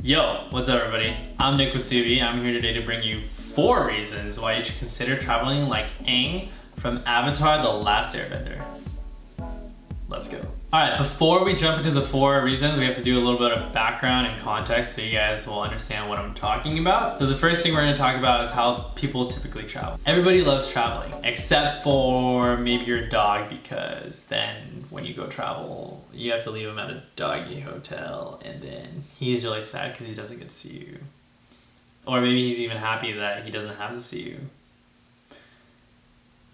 Yo, what's up everybody? I'm Nick Wasubi. I'm here today to bring you 4 reasons why you should consider traveling like Aang from Avatar: The Last Airbender. Let's go. Alright, before we jump into the 4 reasons, we have to do a little bit of background and context so you guys will understand what I'm talking about. So the first thing we're going to talk about is how people typically travel. Everybody loves traveling, except for maybe your dog, because then when you go travel, you have to leave him at a doggy hotel, and then he's really sad because he doesn't get to see you. Or maybe he's even happy that he doesn't have to see you.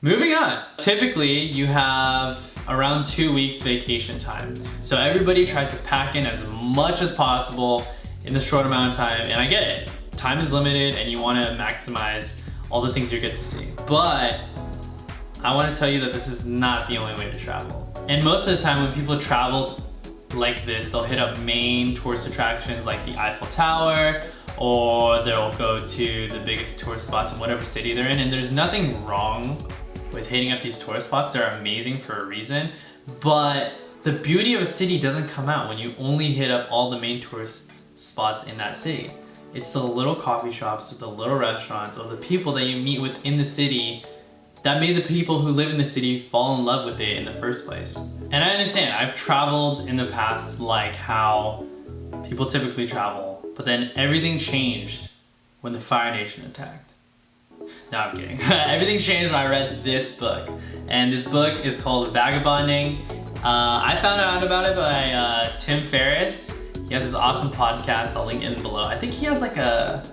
Moving on. Typically, you have around 2 weeks vacation time. So everybody tries to pack in as much as possible in the short amount of time, and I get it. Time is limited and you want to maximize all the things you get to see. But I want to tell you that this is not the only way to travel. And most of the time when people travel like this, they'll hit up main tourist attractions like the Eiffel Tower, or they'll go to the biggest tourist spots in whatever city they're in. And there's nothing wrong with hitting up these tourist spots. They're amazing for a reason, but the beauty of a city doesn't come out when you only hit up all the main tourist spots in that city. It's the little coffee shops, the little restaurants, or the people that you meet within the city that made the people who live in the city fall in love with it in the first place. And I understand, I've traveled in the past like how people typically travel, but then everything changed when the Fire Nation attacked. No, I'm kidding. Everything changed when I read this book. And this book is called Vagabonding. I found out about it by Tim Ferriss. He has this awesome podcast. I'll link it below. I think he has like a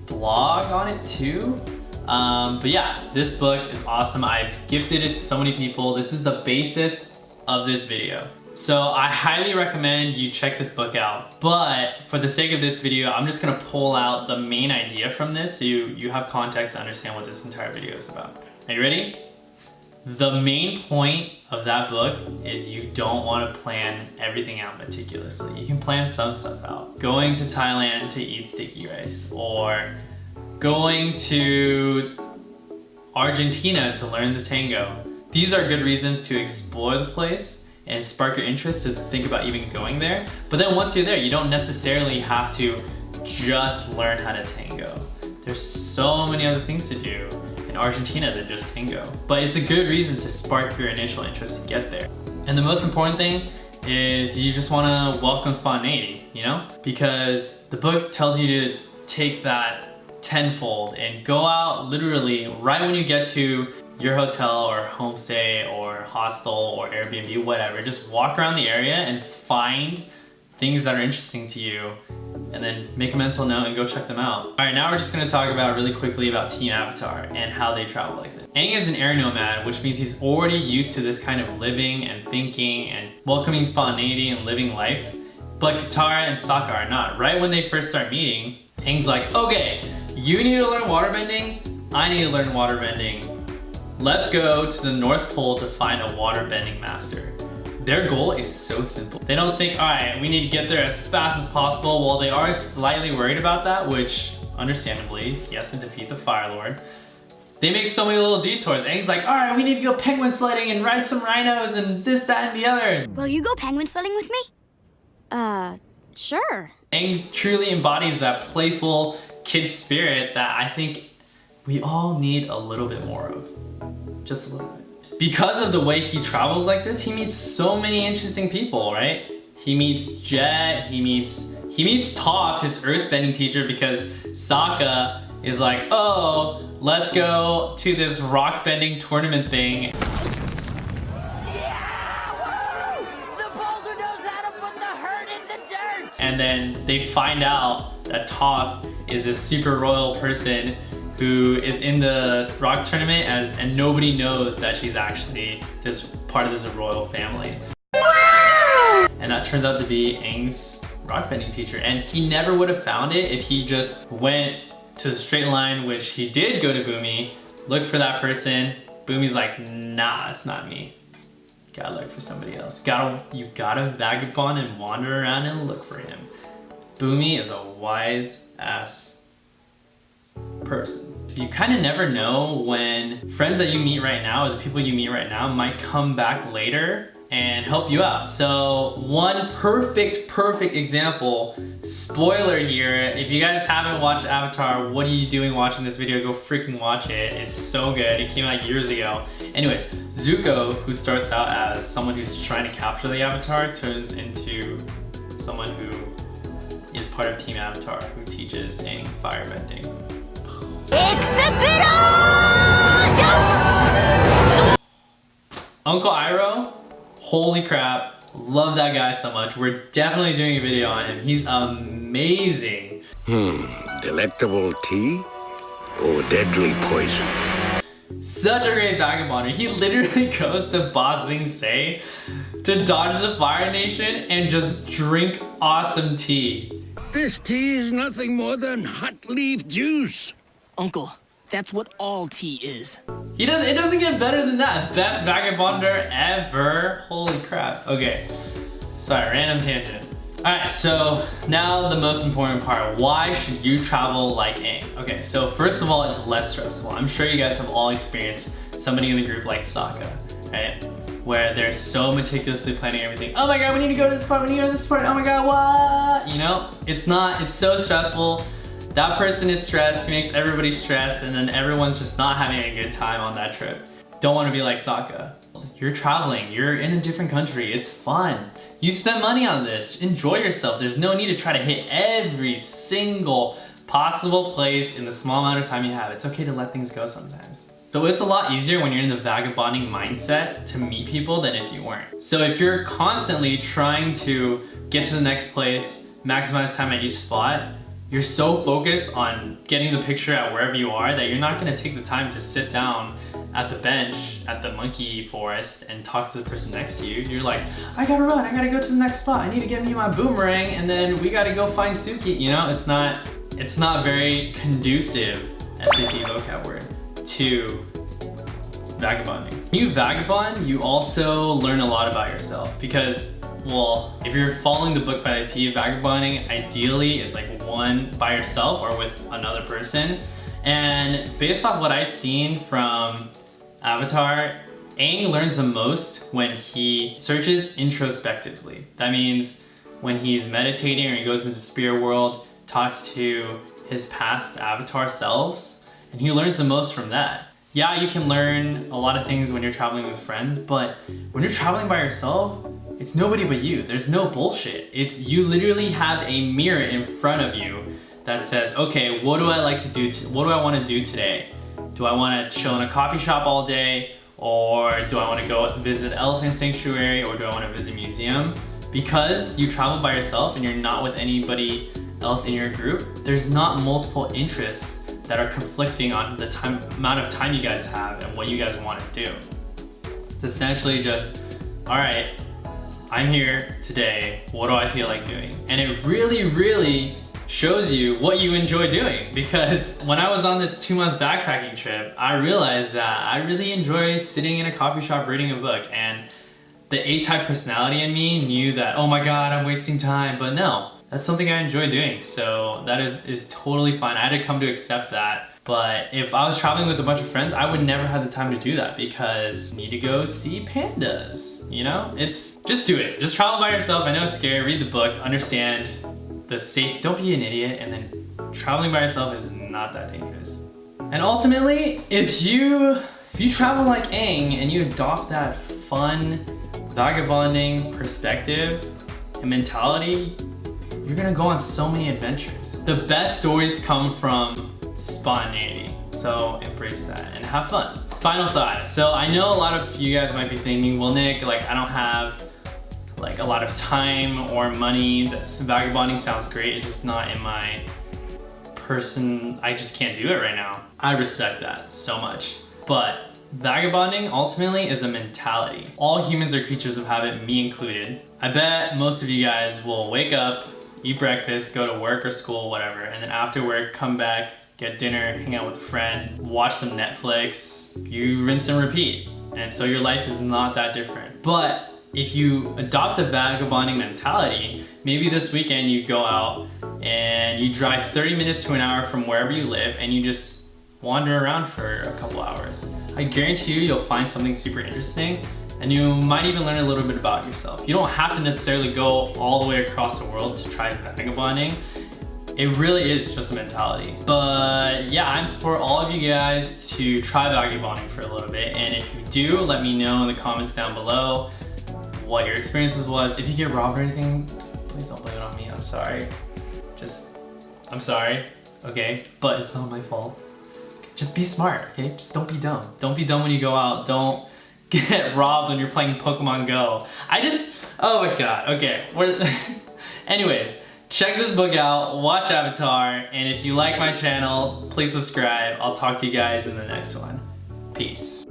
blog on it too. But yeah, this book is awesome. I've gifted it to so many people. This is the basis of this video. So I highly recommend you check this book out, but for the sake of this video, I'm just gonna pull out the main idea from this so you have context to understand what this entire video is about. Are you ready? The main point of that book is you don't wanna plan everything out meticulously. You can plan some stuff out. Going to Thailand to eat sticky rice, or going to Argentina to learn the tango. These are good reasons to explore the place and spark your interest to think about even going there. But then once you're there, you don't necessarily have to just learn how to tango. There's so many other things to do in Argentina than just tango. But it's a good reason to spark your initial interest to get there. And the most important thing is you just wanna welcome spontaneity, you know? Because the book tells you to take that tenfold and go out literally right when you get to your hotel or homestay or hostel or Airbnb, whatever. Just walk around the area and find things that are interesting to you, and then make a mental note and go check them out. All right, now we're just gonna talk about really quickly about Team Avatar and how they travel like this. Aang is an air nomad, which means he's already used to this kind of living and thinking and welcoming spontaneity and living life. But Katara and Sokka are not. Right when they first start meeting, Aang's like, okay, you need to learn waterbending, I need to learn waterbending. Let's go to the North Pole to find a waterbending master. Their goal is so simple. They don't think, all right, we need to get there as fast as possible. Well, they are slightly worried about that, which understandably, he has to defeat the Fire Lord. They make so many little detours. Aang's like, all right, we need to go penguin sledding and ride some rhinos and this, that, and the other. Will you go penguin sledding with me? Sure. Aang truly embodies that playful kid spirit that I think we all need a little bit more of. Just a little bit. Because of the way he travels like this, he meets so many interesting people, right? He meets Jet, he meets Toph, his earthbending teacher, because Sokka is like, oh, let's go to this rock bending tournament thing. Yeah! Woo! The boulder knows how to put the hurt in the dirt! And then they find out that Toph is this super royal person who is in the rock tournament and nobody knows that she's actually this part of this royal family. And that turns out to be Aang's rockbending teacher. And he never would have found it if he just went to the straight line, which he did go to Bumi, look for that person. Bumi's like, nah, it's not me. Gotta look for somebody else. You gotta vagabond and wander around and look for him. Bumi is a wise ass person. You kind of never know when friends that you meet right now or the people you meet right now might come back later and help you out. So one perfect example, spoiler here, if you guys haven't watched Avatar, what are you doing watching this video? Go freaking watch it. It's so good. It came out years ago. Anyways, Zuko, who starts out as someone who's trying to capture the Avatar, turns into someone who is part of Team Avatar, who teaches Aang firebending. Uncle Iroh, holy crap, love that guy so much. We're definitely doing a video on him. He's amazing. Delectable tea or deadly poison? Such a great vagabonder. He literally goes to Ba Sing Se to dodge the Fire Nation and just drink awesome tea. This tea is nothing more than hot leaf juice. Uncle, that's what all tea is. It doesn't get better than that. Best vagabonder ever. Holy crap. Okay, sorry, random tangent. All right, so now the most important part. Why should you travel like Aang? Okay, so first of all, it's less stressful. I'm sure you guys have all experienced somebody in the group like Sokka, right? Where they're so meticulously planning everything. Oh my God, we need to go to this part, we need to go to this part. Oh my God, what? You know, it's so stressful. That person is stressed, he makes everybody stressed, and then everyone's just not having a good time on that trip. Don't want to be like Sokka. You're traveling, you're in a different country, it's fun. You spent money on this, enjoy yourself. There's no need to try to hit every single possible place in the small amount of time you have. It's okay to let things go sometimes. So it's a lot easier when you're in the vagabonding mindset to meet people than if you weren't. So if you're constantly trying to get to the next place, maximize time at each spot, you're so focused on getting the picture at wherever you are that you're not gonna take the time to sit down at the bench at the monkey forest and talk to the person next to you. You're like, I gotta run, I gotta go to the next spot, I need to get me my boomerang, and then we gotta go find Suki. You know, it's not very conducive, SAP vocab word, to vagabonding. When you vagabond, you also learn a lot about yourself because, well, if you're following the book by the T, vagabonding ideally is like one by yourself or with another person. And based off what I've seen from Avatar, Aang learns the most when he searches introspectively. That means when he's meditating or he goes into spirit world, talks to his past Avatar selves, and he learns the most from that. Yeah, you can learn a lot of things when you're traveling with friends, but when you're traveling by yourself, it's nobody but you. There's no bullshit. It's you literally have a mirror in front of you that says, okay, what do I like to do? What do I want to do today? Do I want to chill in a coffee shop all day? Or do I want to go visit the elephant sanctuary? Or do I want to visit a museum? Because you travel by yourself and you're not with anybody else in your group, there's not multiple interests that are conflicting on the amount of time you guys have and what you guys want to do. It's essentially just, all right, I'm here today, what do I feel like doing? And it really shows you what you enjoy doing, because when I was on this 2-month backpacking trip, I realized that I really enjoy sitting in a coffee shop reading a book, and the A-type personality in me knew that, oh my God, I'm wasting time, but no, that's something I enjoy doing, so that is totally fine. I had to come to accept that. But if I was traveling with a bunch of friends, I would never have the time to do that because I need to go see pandas, you know? Just do it. Just travel by yourself. I know it's scary, read the book, understand the safe, don't be an idiot, and then traveling by yourself is not that dangerous. And ultimately, if you travel like Aang and you adopt that fun, vagabonding perspective and mentality, you're gonna go on so many adventures. The best stories come from spontaneity, so embrace that and have fun. Final thought. So I know a lot of you guys might be thinking, well, Nick, like I don't have like a lot of time or money. This vagabonding sounds great, it's just not in my person. I just can't do it right now. I respect that so much. But vagabonding ultimately is a mentality. All humans are creatures of habit, me included. I bet most of you guys will wake up, eat breakfast, go to work or school, whatever, and then after work, come back, get dinner, hang out with a friend, watch some Netflix, you rinse and repeat. And so your life is not that different. But if you adopt a vagabonding mentality, maybe this weekend you go out and you drive 30 minutes to an hour from wherever you live and you just wander around for a couple hours. I guarantee you'll find something super interesting, and you might even learn a little bit about yourself. You don't have to necessarily go all the way across the world to try vagabonding. It really is just a mentality. But yeah, I implore all of you guys to try vagabonding for a little bit, and if you do, let me know in the comments down below what your experiences was. If you get robbed or anything, please don't blame it on me. I'm sorry. I'm sorry, okay? But it's not my fault. Just be smart, okay? Just don't be dumb. Don't be dumb when you go out. Don't get robbed when you're playing Pokemon Go. Oh my god, okay. Anyways, check this book out, watch Avatar, and if you like my channel, please subscribe. I'll talk to you guys in the next one. Peace.